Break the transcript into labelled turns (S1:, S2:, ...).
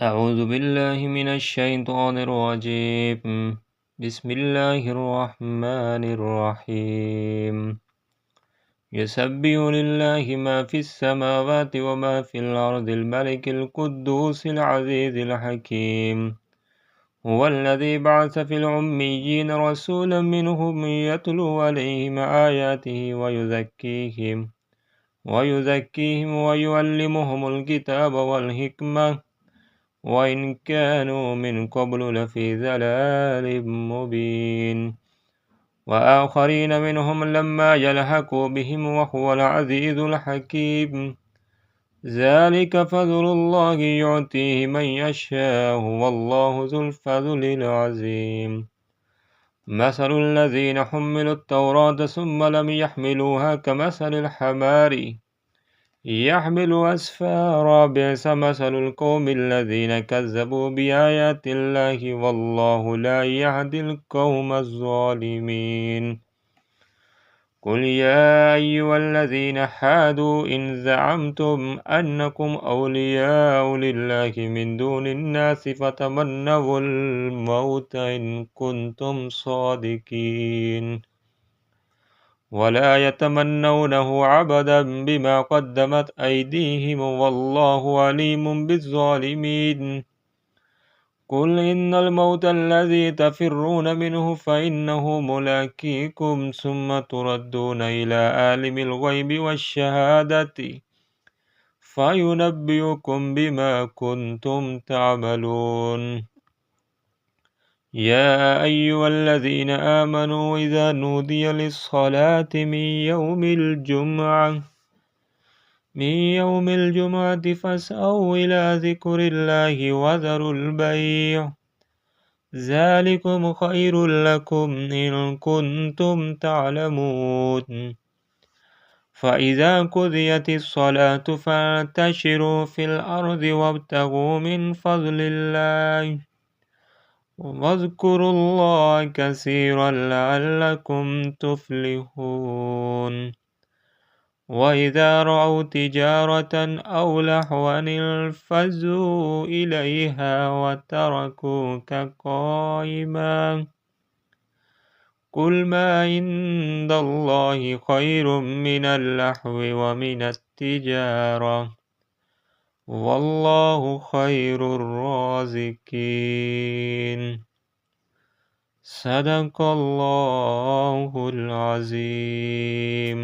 S1: أعوذ بالله من الشيطان الرجيم. بسم الله الرحمن الرحيم. يسبح لله ما في السماوات وما في الأرض الملك القدوس العزيز الحكيم. هو الذي بعث في الأميين رسولا منهم يتلو عليهم آياته ويزكيهم ويعلمهم الكتاب والحكمة وإن كانوا من قبل لفي ضلال مبين وآخرين منهم لما يلحقوا بهم وهو العزيز الحكيم. ذلك فضل الله يعطيه من يشاء والله ذو الفضل العظيم. مثل الذين حملوا التوراة ثم لم يحملوها كمثل الحمار يحمل أسفارا بئس مثل القوم الذين كذبوا بآيات الله والله لا يهدي القوم الظالمين. قل يا أيها الذين هادوا إن زعمتم أنكم أولياء لله من دون الناس فتمنوا الموت إن كنتم صادقين ولا يتمنونه عبدا بما قدمت أيديهم والله عليم بالظالمين. قل إن الموت الذي تفرون منه فإنه ملاقيكم ثم تردون إلى عالم الغيب والشهادة فينبئكم بما كنتم تعملون. يا أيها الذين آمنوا إذا نودي للصلاة من يوم الجمعة فاسعوا إلى ذكر الله وذروا البيع ذلكم خير لكم إن كنتم تعلمون. فإذا قضيت الصلاة فانتشروا في الأرض وابتغوا من فضل الله واذكروا الله كثيرا لعلكم تفلحون. وإذا رأوا تجارة أو لهوا انفضوا إليها وتركوك قائما. قل ما عند الله خير من اللهو ومن التجارة والله خير الرازقين. صدق الله العظيم.